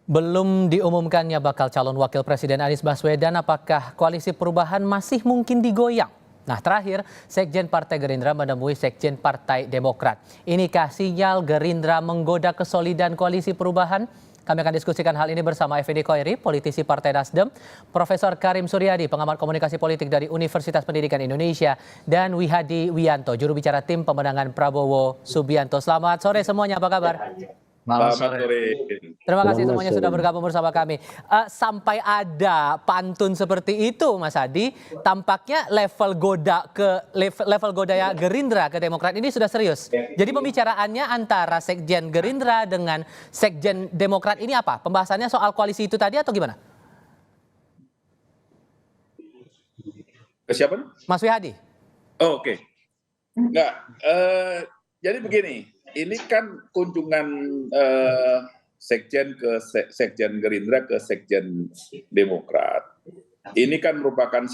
Belum diumumkannya bakal calon wakil presiden Anies Baswedan, apakah koalisi perubahan masih mungkin digoyang? Nah, terakhir, Sekjen Partai Gerindra menemui Sekjen Partai Demokrat. Inikah sinyal Gerindra menggoda kesolidan koalisi perubahan? Kami akan diskusikan hal ini bersama Effendi Khoiri, politisi Partai Nasdem, Profesor Karim Suryadi, pengamat komunikasi politik dari Universitas Pendidikan Indonesia, dan Wihadi Wianto, juru bicara tim pemenangan Prabowo Subianto. Selamat sore semuanya, apa kabar? Selamat sore. Terima kasih semuanya sudah bergabung bersama kami. Sampai ada pantun seperti itu, Mas Adi, tampaknya level godanya Gerindra ke Demokrat ini sudah serius. Jadi pembicaraannya antara Sekjen Gerindra dengan Sekjen Demokrat ini apa? Pembahasannya soal koalisi itu tadi atau gimana? Ke siapa? Mas Wihadi. Oh, oke. Enggak, jadi begini, ini kan kunjungan Sekjen Gerindra ke Sekjen Demokrat. Ini kan merupakan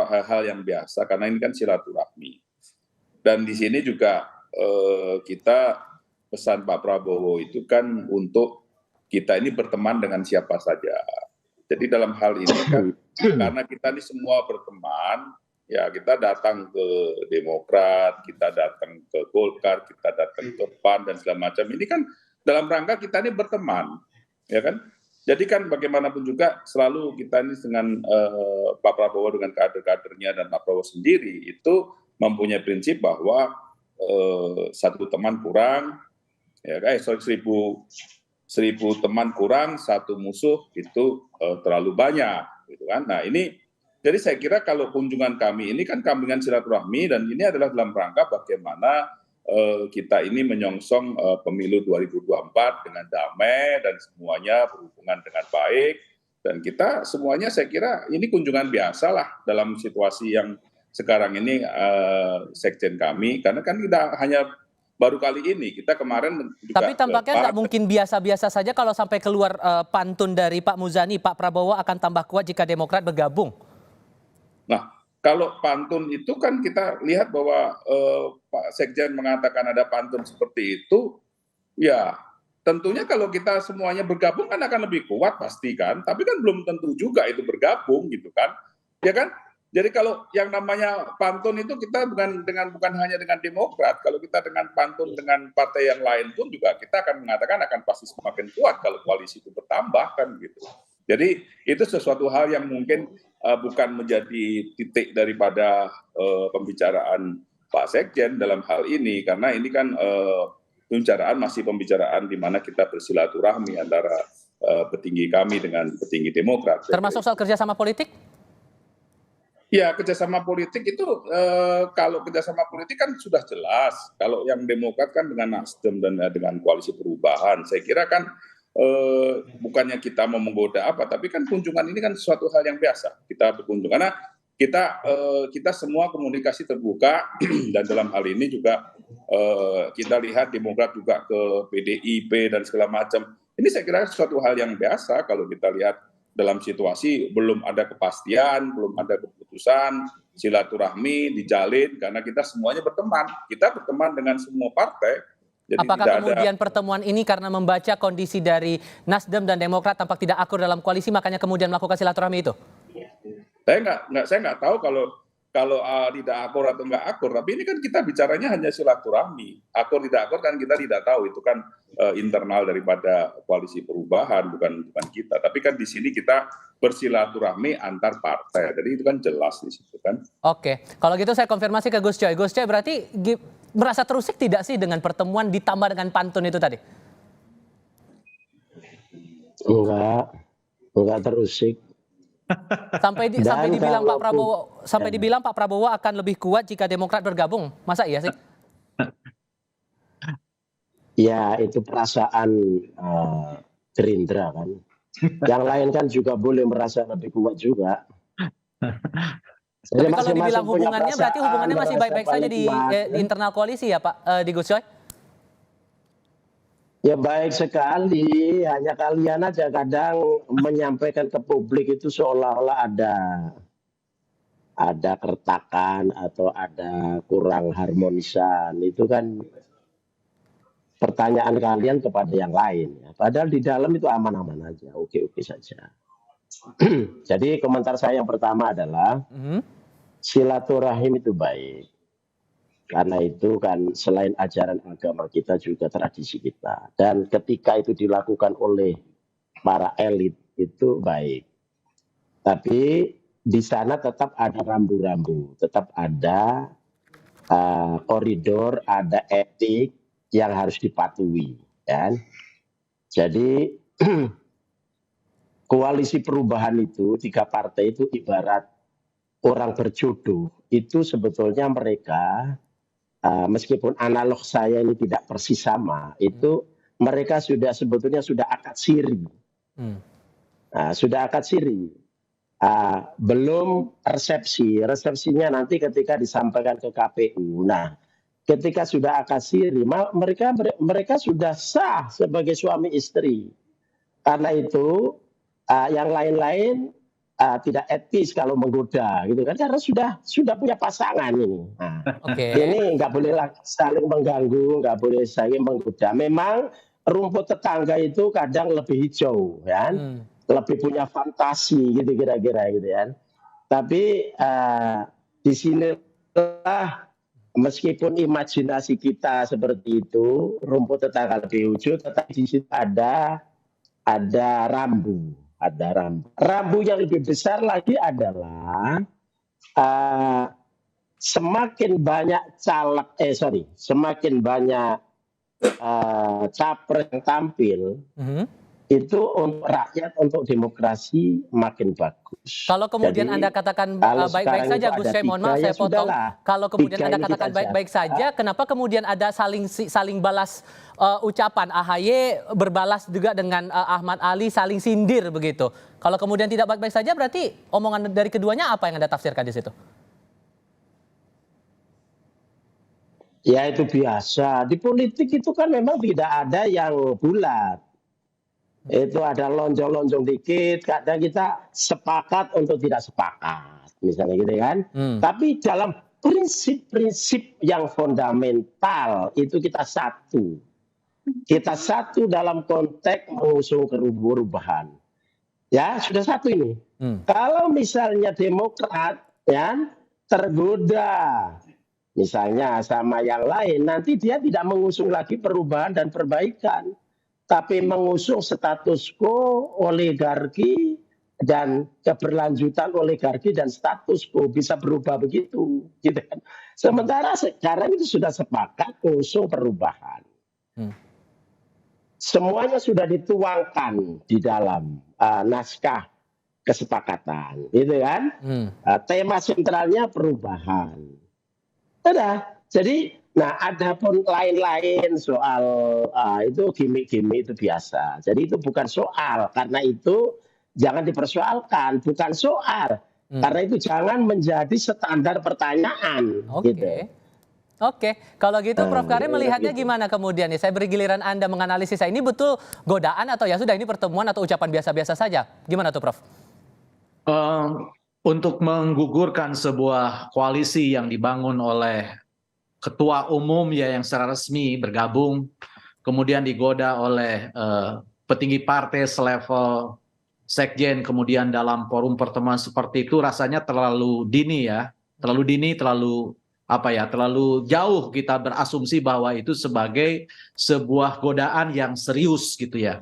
hal yang biasa karena ini kan silaturahmi. Dan di sini juga kita pesan Pak Prabowo itu kan untuk kita ini berteman dengan siapa saja. Jadi dalam hal ini kan karena kita ini semua berteman, ya kita datang ke Demokrat, kita datang ke Golkar, kita datang ke PAN dan segala macam. Ini kan dalam rangka kita ini berteman, ya kan? Jadi kan bagaimanapun juga selalu kita ini dengan Pak Prabowo dengan kader-kadernya dan Pak Prabowo sendiri itu mempunyai prinsip bahwa satu teman kurang, ya kan? Seribu teman kurang, satu musuh itu terlalu banyak, gitu kan? Nah ini. Jadi saya kira kalau kunjungan kami ini kan kambingan silaturahmi dan ini adalah dalam rangka bagaimana kita ini menyongsong pemilu 2024 dengan damai dan semuanya berhubungan dengan baik. Dan kita semuanya saya kira ini kunjungan biasa lah dalam situasi yang sekarang ini sekjen kami. Karena kan kita hanya baru kali ini, kita kemarin juga. Tapi tampaknya nggak mungkin biasa-biasa saja kalau sampai keluar pantun dari Pak Muzani, Pak Prabowo akan tambah kuat jika Demokrat bergabung. Nah, kalau pantun itu kan kita lihat bahwa Pak Sekjen mengatakan ada pantun seperti itu, ya tentunya kalau kita semuanya bergabung kan akan lebih kuat pasti kan, tapi kan belum tentu juga itu bergabung gitu kan, ya kan? Jadi kalau yang namanya pantun itu kita bukan hanya dengan Demokrat, kalau kita dengan pantun dengan partai yang lain pun juga kita akan mengatakan akan pasti semakin kuat kalau koalisi itu bertambah kan gitu. Jadi itu sesuatu hal yang mungkin bukan menjadi titik daripada pembicaraan Pak Sekjen dalam hal ini, karena ini kan pembicaraan masih pembicaraan di mana kita bersilaturahmi antara petinggi kami dengan petinggi Demokrat. Termasuk soal kerjasama politik? Ya, kerjasama politik itu kalau kerjasama politik kan sudah jelas. Kalau yang Demokrat kan dengan Nasdem dan dengan koalisi perubahan, saya kira kan bukannya kita mau menggoda apa, tapi kan kunjungan ini kan suatu hal yang biasa. Kita berkunjung karena kita semua komunikasi terbuka dan dalam hal ini juga kita lihat Demokrat juga ke PDIP dan segala macam. Ini saya kira suatu hal yang biasa kalau kita lihat dalam situasi belum ada kepastian, belum ada keputusan, silaturahmi dijalin karena kita semuanya berteman. Kita berteman dengan semua partai. Jadi apakah kemudian pertemuan ini karena membaca kondisi dari Nasdem dan Demokrat tampak tidak akur dalam koalisi, makanya kemudian melakukan silaturahmi itu? Saya nggak tahu kalau tidak akur atau nggak akur, tapi ini kan kita bicaranya hanya silaturahmi. Akur tidak akur kan kita tidak tahu, itu kan internal daripada koalisi perubahan, bukan kita. Tapi kan di sini kita bersilaturahmi antar partai, jadi itu kan jelas di situ kan. Oke, kalau gitu saya konfirmasi ke Gus Coy. Gus Coy berarti merasa terusik tidak sih dengan pertemuan ditambah dengan pantun itu tadi? Enggak terusik. Sampai dibilang Pak Prabowo akan lebih kuat jika Demokrat bergabung, masa iya sih? Ya itu perasaan Gerindra kan. Yang lain kan juga boleh merasa lebih kuat juga. Tapi kalau dibilang hubungannya berarti hubungannya masih baik-baik saja di internal koalisi ya Pak, di Gus Coy? Ya baik sekali, hanya kalian aja kadang menyampaikan ke publik itu seolah-olah ada keretakan atau ada kurang harmonisan. Itu kan pertanyaan kalian kepada yang lain. Padahal di dalam itu aman-aman aja, oke-oke saja. Jadi komentar saya yang pertama adalah silaturahim itu baik. Karena itu kan selain ajaran agama kita juga tradisi kita. Dan ketika itu dilakukan oleh para elit itu baik. Tapi di sana tetap ada rambu-rambu, tetap ada koridor, ada etik yang harus dipatuhi. Kan? Jadi koalisi perubahan itu, 3 partai itu ibarat orang berjodoh. Itu sebetulnya mereka, meskipun analog saya ini tidak persis sama, itu mereka sebetulnya sudah akad siri. Sudah akad siri. Belum resepsinya nanti ketika disampaikan ke KPU. Nah, ketika sudah akad siri, mereka sudah sah sebagai suami istri. Karena itu yang lain-lain tidak etis kalau menggoda, gitu kan? Karena sudah punya pasangan ini. Ini nggak boleh saling mengganggu, nggak boleh saling menggoda. Memang rumput tetangga itu kadang lebih hijau, kan? Lebih punya fantasi, gitu kira-kira, gitu kan? Tapi di sinilah meskipun imajinasi kita seperti itu, rumput tetangga lebih hijau, tetapi di situ ada rambu. Rambu yang lebih besar lagi adalah semakin banyak semakin banyak capres yang tampil, itu untuk rakyat, untuk demokrasi makin bagus. Kalau kemudian Anda katakan baik-baik saja, Gus Syai, mohon maaf saya potong. Kalau kemudian Anda katakan baik-baik saja, kenapa kemudian ada saling balas ucapan? AHY berbalas juga dengan Ahmad Ali, saling sindir begitu. Kalau kemudian tidak baik-baik saja, berarti omongan dari keduanya apa yang Anda tafsirkan di situ? Ya itu biasa. Di politik itu kan memang tidak ada yang bulat. Itu ada lonjong-lonjong dikit, kadang kita sepakat untuk tidak sepakat, misalnya gitu kan. Tapi dalam prinsip-prinsip yang fundamental itu kita satu. Kita satu dalam konteks mengusung perubahan. Ya, sudah satu ini. Kalau misalnya Demokrat ya tergoda misalnya sama yang lain, nanti dia tidak mengusung lagi perubahan dan perbaikan, tapi mengusung status quo, oligarki, dan keberlanjutan oligarki dan status quo, bisa berubah begitu. Gitu kan. Sementara sekarang itu sudah sepakat mengusung perubahan. Semuanya sudah dituangkan di dalam naskah kesepakatan. Gitu kan. Tema sentralnya perubahan. Jadi nah, ada pun lain-lain soal itu gimmick-gimmick itu biasa. Jadi itu bukan soal, karena itu jangan dipersoalkan, bukan soal. Karena itu jangan menjadi standar pertanyaan. Gitu. Oke, kalau gitu Prof. Karim melihatnya gimana kemudian nih? Saya beri giliran Anda menganalisis. Ini betul godaan atau ya sudah ini pertemuan atau ucapan biasa-biasa saja? Gimana tuh Prof? Untuk menggugurkan sebuah koalisi yang dibangun oleh ketua umum ya yang secara resmi bergabung, kemudian digoda oleh petinggi partai selevel sekjen, kemudian dalam forum pertemuan seperti itu rasanya terlalu dini ya, terlalu jauh kita berasumsi bahwa itu sebagai sebuah godaan yang serius gitu ya.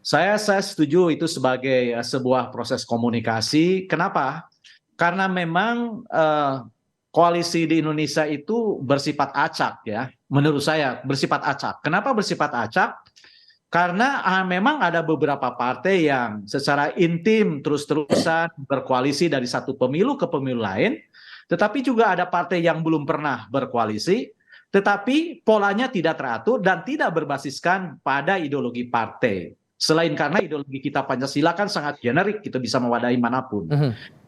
Saya setuju itu sebagai sebuah proses komunikasi. Kenapa? Karena memang koalisi di Indonesia itu bersifat acak ya, menurut saya bersifat acak. Kenapa bersifat acak? Karena memang ada beberapa partai yang secara intim terus-terusan berkoalisi dari satu pemilu ke pemilu lain, tetapi juga ada partai yang belum pernah berkoalisi, tetapi polanya tidak teratur dan tidak berbasiskan pada ideologi partai. Selain karena ideologi kita Pancasila kan sangat generik, kita bisa mewadahi manapun.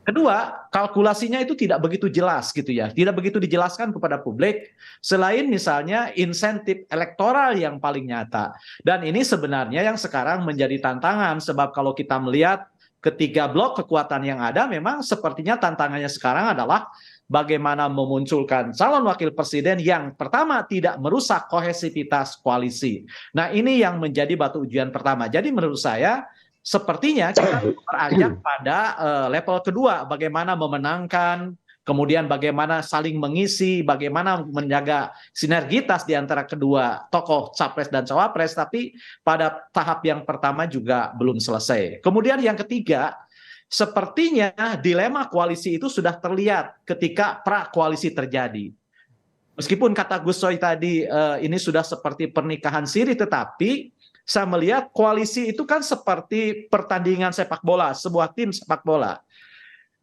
Kedua, kalkulasinya itu tidak begitu jelas gitu ya, tidak begitu dijelaskan kepada publik, selain misalnya insentif elektoral yang paling nyata. Dan ini sebenarnya yang sekarang menjadi tantangan, sebab kalau kita melihat ketiga blok kekuatan yang ada memang sepertinya tantangannya sekarang adalah bagaimana memunculkan calon wakil presiden yang pertama tidak merusak kohesivitas koalisi. Nah, ini yang menjadi batu ujian pertama. Jadi menurut saya sepertinya kita beranjak pada level kedua, bagaimana memenangkan, kemudian bagaimana saling mengisi, bagaimana menjaga sinergitas di antara kedua tokoh capres dan cawapres, tapi pada tahap yang pertama juga belum selesai. Kemudian yang ketiga, sepertinya dilema koalisi itu sudah terlihat ketika pra-koalisi terjadi. Meskipun kata Gus Coy tadi ini sudah seperti pernikahan siri, tetapi saya melihat koalisi itu kan seperti pertandingan sepak bola, sebuah tim sepak bola.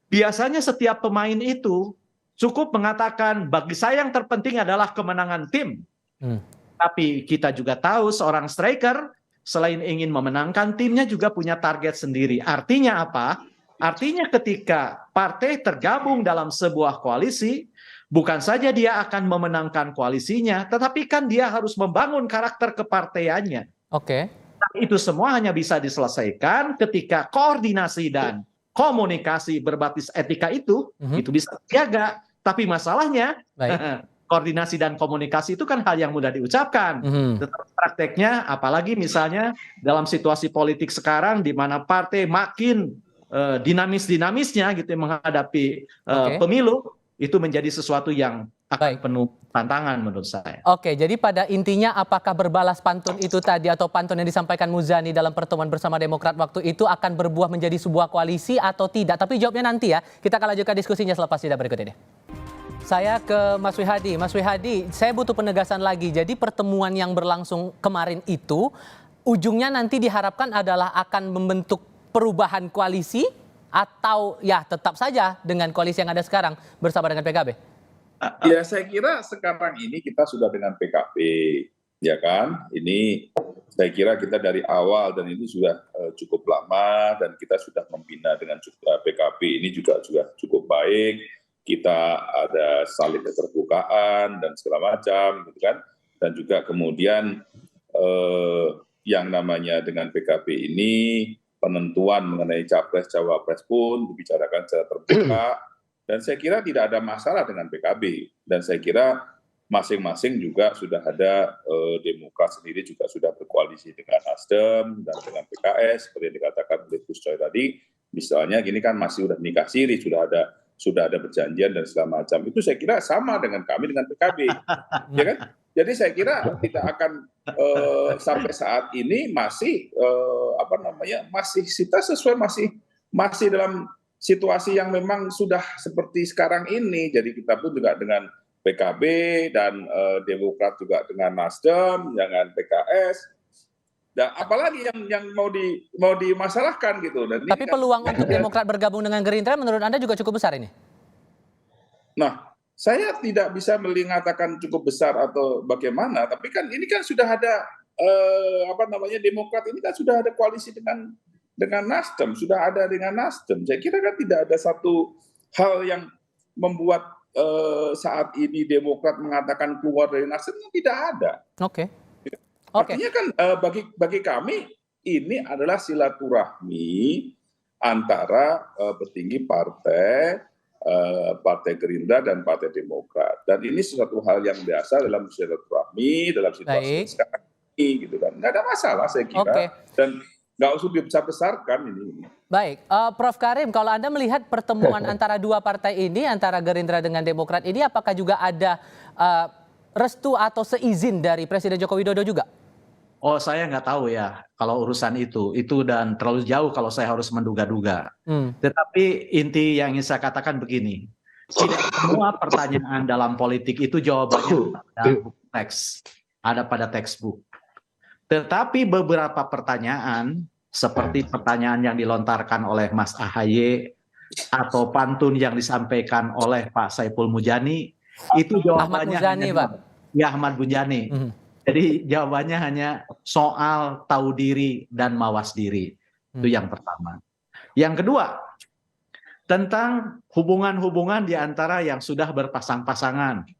Biasanya setiap pemain itu cukup mengatakan bagi saya yang terpenting adalah kemenangan tim. Tapi kita juga tahu seorang striker selain ingin memenangkan timnya juga punya target sendiri. Artinya apa? Artinya ketika partai tergabung dalam sebuah koalisi, bukan saja dia akan memenangkan koalisinya, tetapi kan dia harus membangun karakter kepartaiannya. Oke. Itu semua hanya bisa diselesaikan ketika koordinasi dan komunikasi berbasis etika itu bisa terjaga. Tapi masalahnya koordinasi dan komunikasi itu kan hal yang mudah diucapkan. Tetapi prakteknya, apalagi misalnya dalam situasi politik sekarang di mana partai makin dinamis-dinamisnya gitu menghadapi pemilu, itu menjadi sesuatu yang akan penuh tantangan menurut saya. Oke, jadi pada intinya apakah berbalas pantun itu tadi atau pantun yang disampaikan Muzani dalam pertemuan bersama Demokrat waktu itu akan berbuah menjadi sebuah koalisi atau tidak? Tapi jawabnya nanti ya. Kita akan lanjutkan diskusinya selepas jeda berikut ini. Saya ke Mas Wihadi. Mas Wihadi, saya butuh penegasan lagi. Jadi pertemuan yang berlangsung kemarin itu ujungnya nanti diharapkan adalah akan membentuk perubahan koalisi atau ya tetap saja dengan koalisi yang ada sekarang bersama dengan PKB? Ya, saya kira sekarang ini kita sudah dengan PKB, ya kan? Ini saya kira kita dari awal dan ini sudah cukup lama dan kita sudah membina dengan PKB ini juga cukup baik. Kita ada saling keterbukaan dan segala macam, gitu kan? Dan juga kemudian yang namanya dengan PKB ini penentuan mengenai capres cawapres pun dibicarakan secara terbuka. Dan saya kira tidak ada masalah dengan PKB. Dan saya kira masing-masing juga sudah ada, Demokrat sendiri juga sudah berkoalisi dengan Nasdem dan dengan PKS, seperti yang dikatakan oleh Gus Coy tadi. Misalnya gini kan masih udah nikah siri, sudah ada perjanjian dan segala macam. Itu saya kira sama dengan kami dengan PKB. Ya kan? Jadi saya kira tidak akan sampai saat ini masih masih kita sesuai masih dalam situasi yang memang sudah seperti sekarang ini. Jadi kita pun juga dengan PKB dan Demokrat juga dengan Nasdem, dengan PKS. Dan apalagi yang mau dimasalahkan gitu. Dan tapi peluang untuk Demokrat bergabung dengan Gerindra menurut Anda juga cukup besar ini? Nah, saya tidak bisa mengatakan cukup besar atau bagaimana, tapi kan ini kan sudah ada Demokrat ini kan sudah ada koalisi dengan Nasdem, sudah ada dengan Nasdem. Saya kira kan tidak ada satu hal yang membuat saat ini Demokrat mengatakan keluar dari Nasdem, tidak ada. Oke. Artinya kan bagi kami ini adalah silaturahmi antara petinggi partai Gerindra dan Partai Demokrat. Dan ini sesuatu hal yang biasa dalam silaturahmi, dalam situasi sekarang ini, gitu kan. Nggak ada masalah saya kira. Dan nggak usah dibesar-besarkan ini. Baik, Prof. Karim, kalau Anda melihat pertemuan antara dua partai ini, antara Gerindra dengan Demokrat ini, apakah juga ada restu atau seizin dari Presiden Joko Widodo juga? Oh, saya nggak tahu ya kalau urusan itu dan terlalu jauh kalau saya harus menduga-duga. Tetapi inti yang ingin saya katakan begini, tidak semua pertanyaan dalam politik itu jawabannya ada pada textbook. Tetapi beberapa pertanyaan seperti pertanyaan yang dilontarkan oleh Mas AHY atau pantun yang disampaikan oleh Pak Saiful Mujani itu jawabannya Ahmad Muzani, Pak. Ya, Ahmad Muzani. Jadi jawabannya hanya soal tahu diri dan mawas diri. Itu yang pertama. Yang kedua, tentang hubungan-hubungan di antara yang sudah berpasang-pasangan.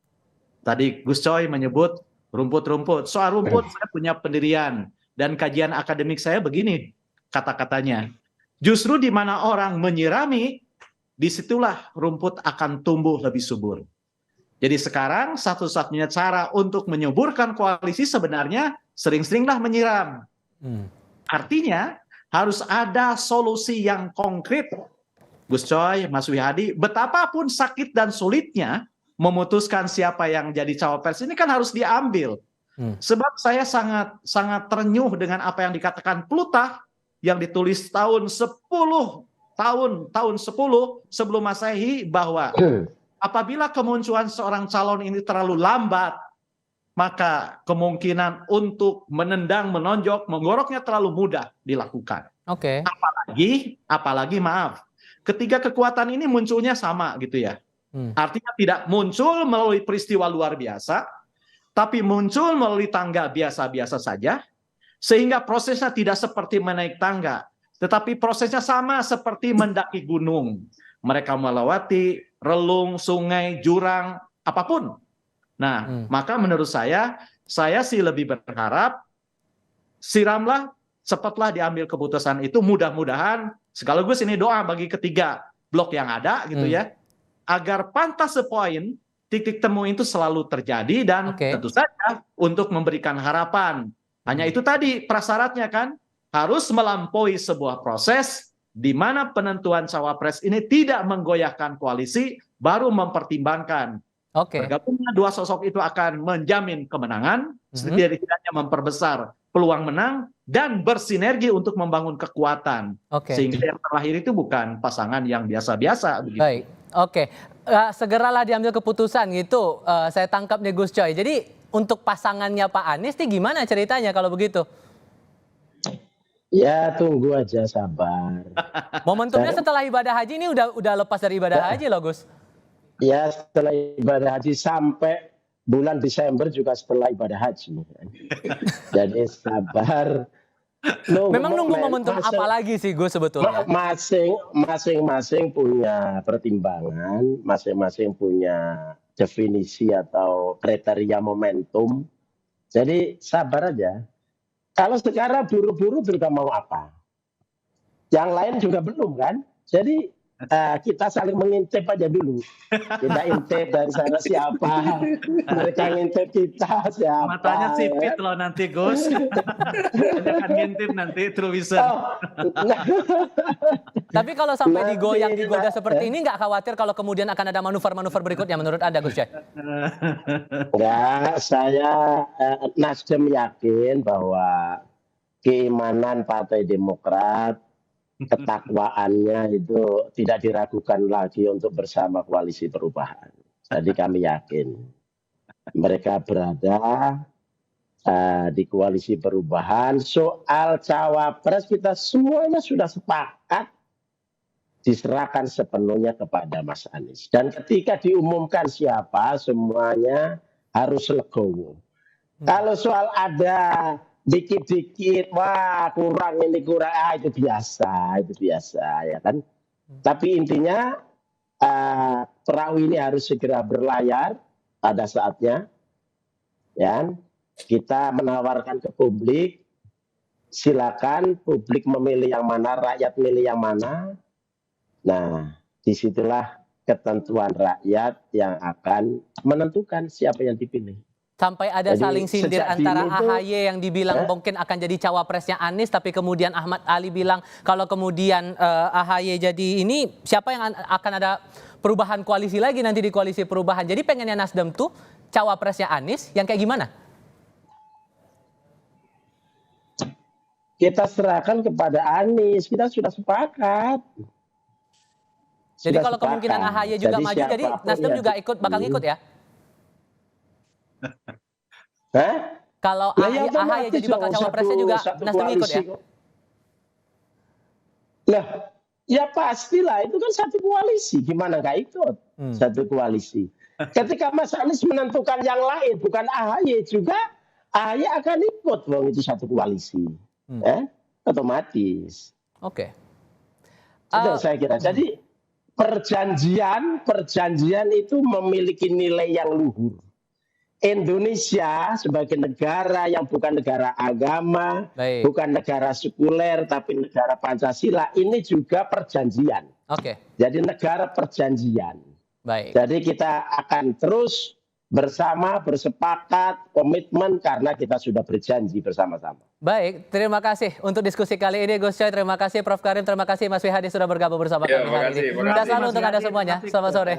Tadi Gus Coy menyebut rumput-rumput. Soal rumput saya punya pendirian dan kajian akademik saya begini kata-katanya. Justru di mana orang menyirami, disitulah rumput akan tumbuh lebih subur. Jadi sekarang satu-satunya cara untuk menyuburkan koalisi sebenarnya sering-seringlah menyiram. Artinya harus ada solusi yang konkret. Gus Coy, Mas Wihadi, betapapun sakit dan sulitnya memutuskan siapa yang jadi cawapres ini kan harus diambil. Sebab saya sangat terenyuh dengan apa yang dikatakan Plutah yang ditulis tahun 10 sebelum Masehi, bahwa apabila kemunculan seorang calon ini terlalu lambat, maka kemungkinan untuk menendang, menonjok, menggoroknya terlalu mudah dilakukan. Oke. Apalagi maaf, ketiga kekuatan ini munculnya sama gitu ya. Artinya tidak muncul melalui peristiwa luar biasa, tapi muncul melalui tangga biasa-biasa saja, sehingga prosesnya tidak seperti menaik tangga, tetapi prosesnya sama seperti mendaki gunung. Mereka melewati relung, sungai, jurang, apapun. Nah, maka menurut saya sih lebih berharap siramlah, cepatlah diambil keputusan itu, mudah-mudahan sekaligus ini doa bagi ketiga blok yang ada gitu ya, agar pantas sepoin titik temu itu selalu terjadi dan tentu saja untuk memberikan harapan. Hanya itu tadi prasyaratnya kan, harus melampaui sebuah proses di mana penentuan cawapres ini tidak menggoyahkan koalisi, baru mempertimbangkan. Bergabungnya dua sosok itu akan menjamin kemenangan, setidaknya memperbesar peluang menang dan bersinergi untuk membangun kekuatan. Sehingga yang terakhir itu bukan pasangan yang biasa-biasa begitu. Baik, segeralah diambil keputusan gitu. Saya tangkap nih Gus Coy. Jadi untuk pasangannya Pak Anies nih gimana ceritanya kalau begitu? Ya tunggu aja, sabar. Momentumnya setelah ibadah haji ini udah lepas dari ibadah haji loh Gus. Ya setelah ibadah haji sampai bulan Desember juga setelah ibadah haji. Jadi sabar. Memang nunggu momentum apa lagi sih Gus sebetulnya? Masing-masing punya pertimbangan, masing-masing punya definisi atau kriteria momentum. Jadi sabar aja. Kalau sekarang buru-buru juga mau apa? Yang lain juga belum kan? Jadi kita saling mengintip aja dulu. Kita intip dari sana siapa, mereka ngintip kita siapa. Matanya sipit loh nanti Gus. Jangan ngintip nanti Truwisen. Tapi kalau sampai digoda seperti ini nggak khawatir kalau kemudian akan ada manuver-manuver berikutnya menurut Anda Gus Coy? Enggak, saya Nasdem yakin bahwa keimanan Partai Demokrat, ketakwaannya itu tidak diragukan lagi untuk bersama koalisi perubahan. Jadi kami yakin mereka berada di koalisi perubahan. Soal cawapres kita semuanya sudah sepakat diserahkan sepenuhnya kepada Mas Anies. Dan ketika diumumkan siapa, semuanya harus legowo. Kalau soal ada dikit-dikit, wah kurang ini kurang, itu biasa ya kan. Tapi intinya perahu ini harus segera berlayar pada saatnya, ya. Kita menawarkan ke publik, silakan publik memilih yang mana, rakyat milih yang mana. Nah, disitulah ketentuan rakyat yang akan menentukan siapa yang dipilih. Sampai ada saling sindir antara AHY yang dibilang mungkin akan jadi cawapresnya Anies, tapi kemudian Ahmad Ali bilang kalau kemudian AHY jadi ini, siapa yang akan ada perubahan koalisi lagi nanti di koalisi perubahan. Jadi pengennya Nasdem tuh cawapresnya Anies yang kayak gimana? Kita serahkan kepada Anies, kita sudah sepakat. Jadi kalau kemungkinan AHY juga maju, jadi Nasdem juga bakal ikut ya? Kalau AHY jadi bakal cawapresnya juga Nasdem ikut ya? Lah, ya pastilah itu kan satu koalisi, gimana nggak ikut satu koalisi. Ketika Mas Anies menentukan yang lain, bukan AHY juga, AHY akan ikut, itu satu koalisi, otomatis. Oke. Itu saya kira. Jadi perjanjian itu memiliki nilai yang luhur. Indonesia sebagai negara yang bukan negara agama, Baik. bukan negara sekuler, tapi negara Pancasila, ini juga perjanjian. Oke, Jadi negara perjanjian. baik. Jadi kita akan terus bersama, bersepakat, komitmen karena kita sudah berjanji bersama-sama. Baik, terima kasih untuk diskusi kali ini Gus Coy, terima kasih Prof Karim, terima kasih Mas Wihadi sudah bergabung bersama Ya, kami hari makasih, ini. makasih, Kita selalu Mas untuk Anda Wihadi, semuanya. terima kasih. Selamat sore.